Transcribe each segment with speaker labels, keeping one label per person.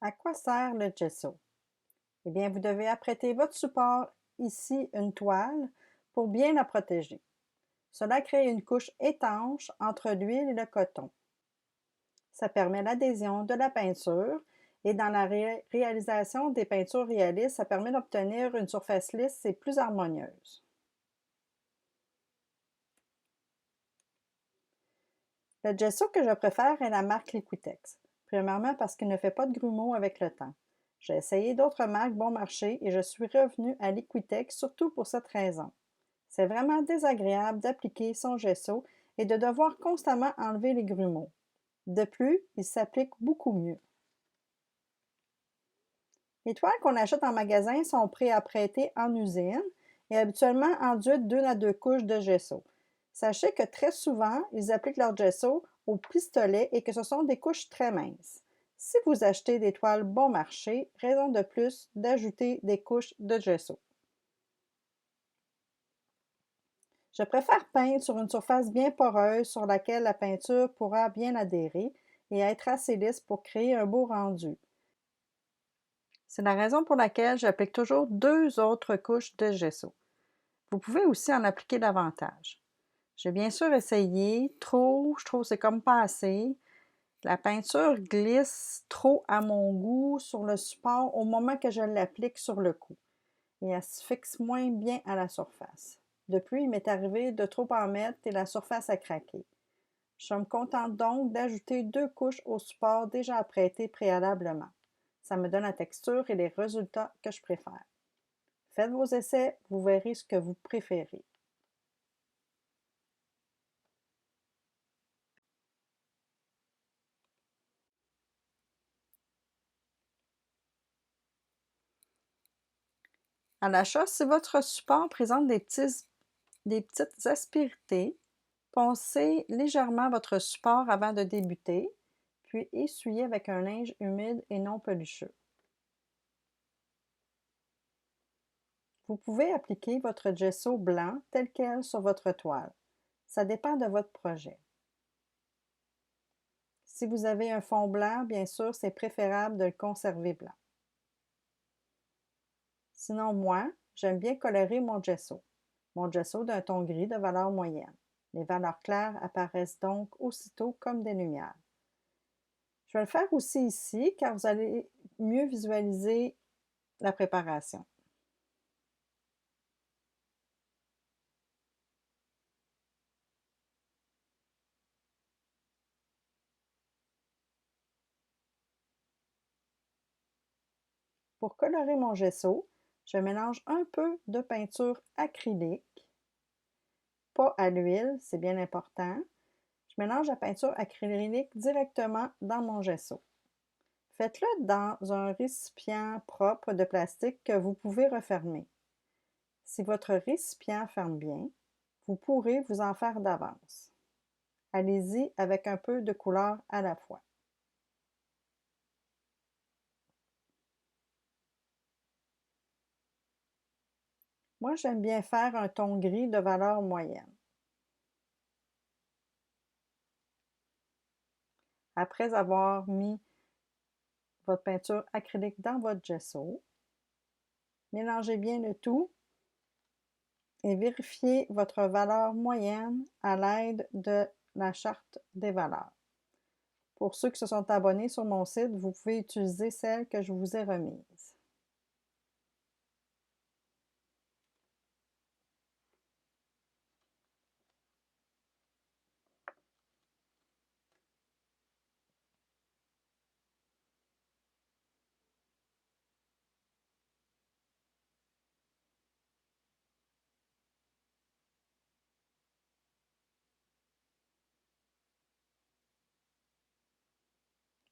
Speaker 1: À quoi sert le gesso? Eh bien, vous devez apprêter votre support, ici une toile, pour bien la protéger. Cela crée une couche étanche entre l'huile et le coton. Ça permet l'adhésion de la peinture et dans la réalisation des peintures réalistes, ça permet d'obtenir une surface lisse et plus harmonieuse. Le gesso que je préfère est la marque Liquitex. Premièrement parce qu'il ne fait pas de grumeaux avec le temps. J'ai essayé d'autres marques bon marché et je suis revenue à Liquitex surtout pour cette raison. C'est vraiment désagréable d'appliquer son gesso et de devoir constamment enlever les grumeaux. De plus, il s'applique beaucoup mieux. Les toiles qu'on achète en magasin sont pré-apprêtées en usine et habituellement enduites d'une à deux couches de gesso. Sachez que très souvent, ils appliquent leur gesso au pistolet et que ce sont des couches très minces. Si vous achetez des toiles bon marché, raison de plus d'ajouter des couches de gesso. Je préfère peindre sur une surface bien poreuse sur laquelle la peinture pourra bien adhérer et être assez lisse pour créer un beau rendu. C'est la raison pour laquelle j'applique toujours deux autres couches de gesso. Vous pouvez aussi en appliquer davantage. J'ai bien sûr essayé, trop, je trouve que c'est comme pas assez. La peinture glisse trop à mon goût sur le support au moment que je l'applique sur le cou et elle se fixe moins bien à la surface. Depuis, il m'est arrivé de trop en mettre et la surface a craqué. Je me contente donc d'ajouter deux couches au support déjà apprêté préalablement. Ça me donne la texture et les résultats que je préfère. Faites vos essais, vous verrez ce que vous préférez. À l'achat, si votre support présente des petites aspérités, poncez légèrement votre support avant de débuter, puis essuyez avec un linge humide et non pelucheux. Vous pouvez appliquer votre gesso blanc tel quel sur votre toile. Ça dépend de votre projet. Si vous avez un fond blanc, bien sûr, c'est préférable de le conserver blanc. Sinon, moi, j'aime bien colorer mon gesso. Mon gesso d'un ton gris de valeur moyenne. Les valeurs claires apparaissent donc aussitôt comme des lumières. Je vais le faire aussi ici car vous allez mieux visualiser la préparation. Pour colorer mon gesso, je mélange un peu de peinture acrylique, pas à l'huile, c'est bien important. Je mélange la peinture acrylique directement dans mon gesso. Faites-le dans un récipient propre de plastique que vous pouvez refermer. Si votre récipient ferme bien, vous pourrez vous en faire d'avance. Allez-y avec un peu de couleur à la fois. Moi, j'aime bien faire un ton gris de valeur moyenne. Après avoir mis votre peinture acrylique dans votre gesso, mélangez bien le tout et vérifiez votre valeur moyenne à l'aide de la charte des valeurs. Pour ceux qui se sont abonnés sur mon site, vous pouvez utiliser celle que je vous ai remise.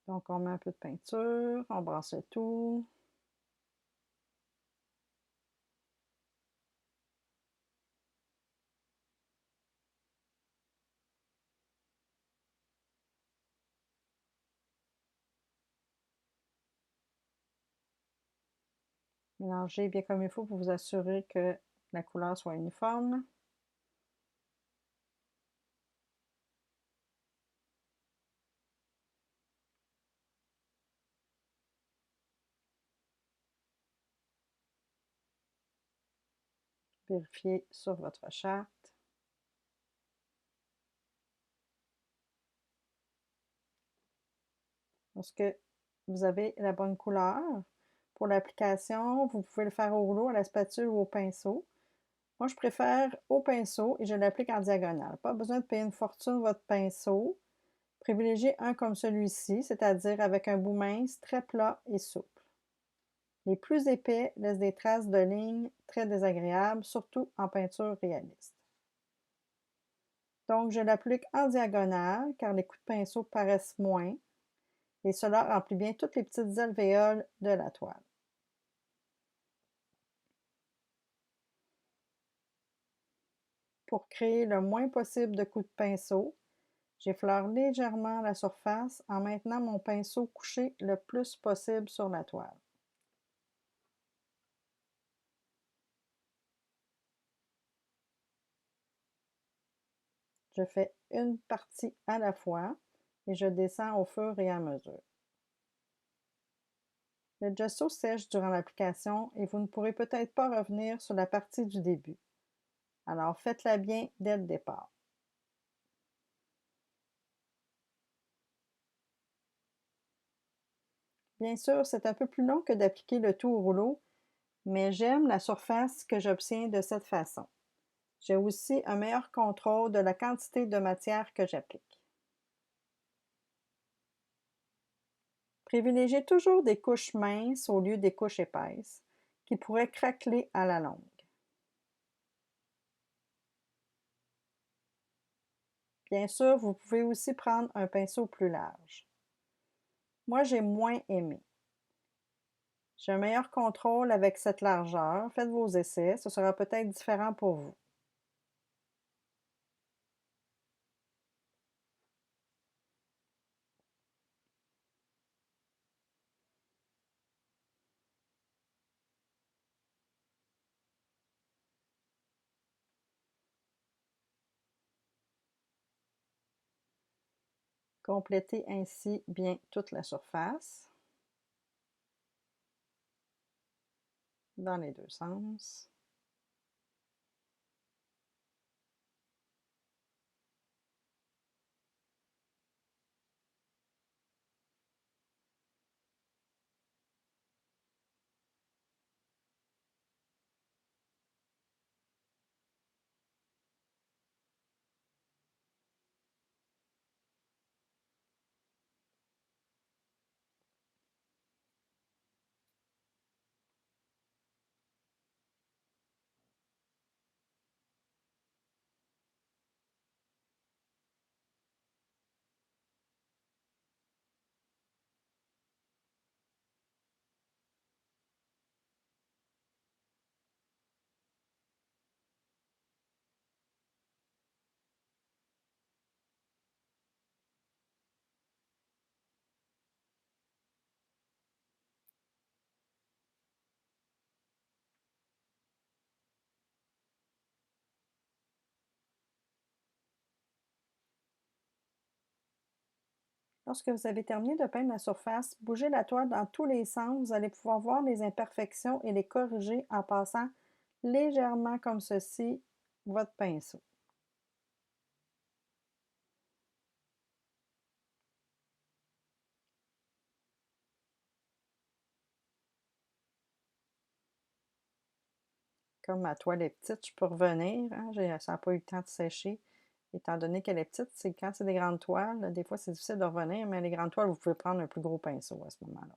Speaker 1: Donc, on met un peu de peinture, on brasse le tout. Mélangez bien comme il faut pour vous assurer que la couleur soit uniforme. Vérifiez sur votre charte. Lorsque vous avez la bonne couleur, pour l'application, vous pouvez le faire au rouleau, à la spatule ou au pinceau. Moi, je préfère au pinceau et je l'applique en diagonale. Pas besoin de payer une fortune votre pinceau. Privilégiez un comme celui-ci, c'est-à-dire avec un bout mince, très plat et souple. Les plus épais laissent des traces de lignes très désagréables, surtout en peinture réaliste. Donc, je l'applique en diagonale car les coups de pinceau paraissent moins et cela remplit bien toutes les petites alvéoles de la toile. Pour créer le moins possible de coups de pinceau, j'effleure légèrement la surface en maintenant mon pinceau couché le plus possible sur la toile. Je fais une partie à la fois et je descends au fur et à mesure. Le gesso sèche durant l'application et vous ne pourrez peut-être pas revenir sur la partie du début. Alors faites-la bien dès le départ. Bien sûr, c'est un peu plus long que d'appliquer le tout au rouleau, mais j'aime la surface que j'obtiens de cette façon. J'ai aussi un meilleur contrôle de la quantité de matière que j'applique. Privilégiez toujours des couches minces au lieu des couches épaisses, qui pourraient craqueler à la longue. Bien sûr, vous pouvez aussi prendre un pinceau plus large. Moi, j'ai moins aimé. J'ai un meilleur contrôle avec cette largeur. Faites vos essais, ce sera peut-être différent pour vous. Complétez ainsi bien toute la surface, dans les deux sens. Lorsque vous avez terminé de peindre la surface, bougez la toile dans tous les sens. Vous allez pouvoir voir les imperfections et les corriger en passant légèrement comme ceci votre pinceau. Comme ma toile est petite, je peux revenir, hein, ça n'a pas eu le temps de sécher. Étant donné qu'elle est petite, c'est quand c'est des grandes toiles, des fois c'est difficile de revenir, mais les grandes toiles, vous pouvez prendre un plus gros pinceau à ce moment-là.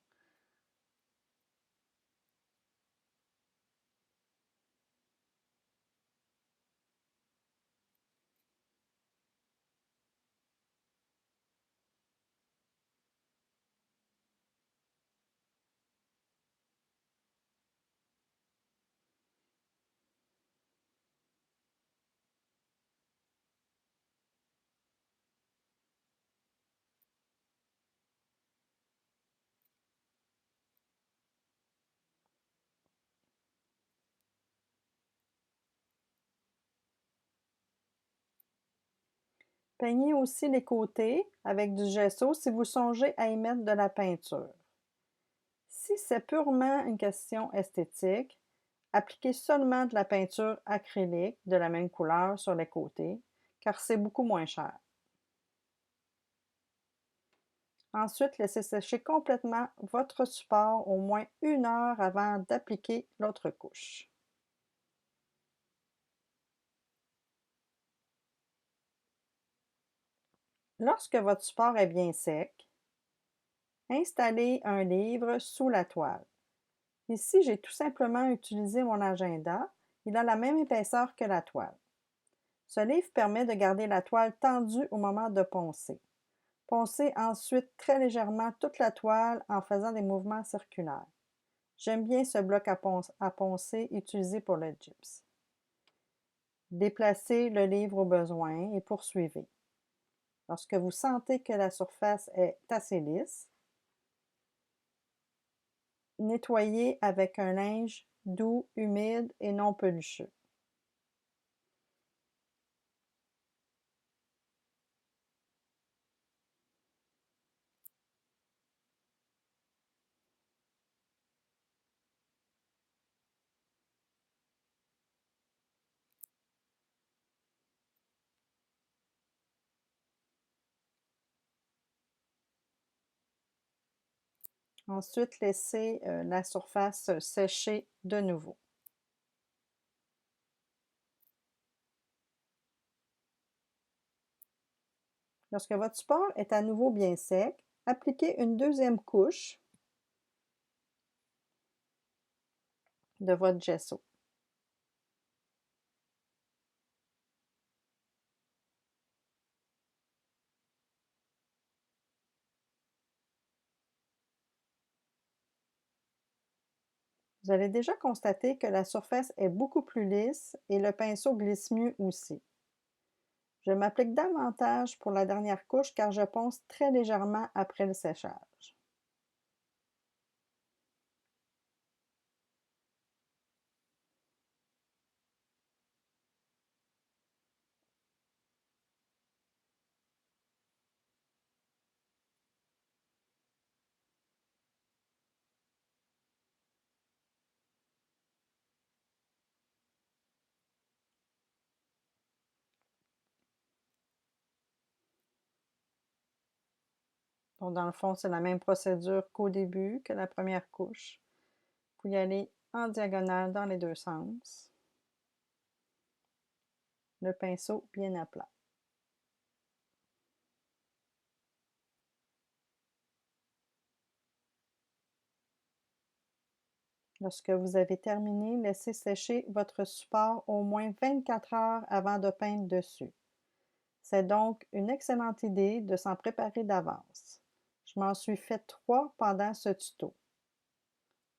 Speaker 1: Peignez aussi les côtés avec du gesso si vous songez à y mettre de la peinture. Si c'est purement une question esthétique, Appliquez seulement de la peinture acrylique de la même couleur sur les côtés, car c'est beaucoup moins cher. Ensuite, laissez sécher complètement votre support au moins 1 heure avant d'appliquer l'autre couche. Lorsque votre support est bien sec, installez un livre sous la toile. Ici, j'ai tout simplement utilisé mon agenda. Il a la même épaisseur que la toile. Ce livre permet de garder la toile tendue au moment de poncer. Poncez ensuite très légèrement toute la toile en faisant des mouvements circulaires. J'aime bien ce bloc à poncer utilisé pour le gyps. Déplacez le livre au besoin et poursuivez. Lorsque vous sentez que la surface est assez lisse, nettoyez avec un linge doux, humide et non pelucheux. Ensuite, laissez la surface sécher de nouveau. Lorsque votre support est à nouveau bien sec, appliquez une deuxième couche de votre gesso. Vous allez déjà constater que la surface est beaucoup plus lisse et le pinceau glisse mieux aussi. Je m'applique davantage pour la dernière couche car je ponce très légèrement après le séchage. Donc, dans le fond, c'est la même procédure qu'au début, que la première couche. Vous y allez en diagonale dans les deux sens. Le pinceau bien à plat. Lorsque vous avez terminé, laissez sécher votre support au moins 24 heures avant de peindre dessus. C'est donc une excellente idée de s'en préparer d'avance. Je m'en suis fait 3 pendant ce tuto.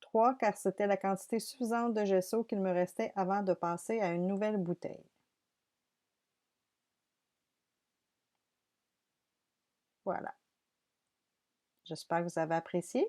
Speaker 1: 3 car c'était la quantité suffisante de gesso qu'il me restait avant de passer à une nouvelle bouteille. Voilà. J'espère que vous avez apprécié.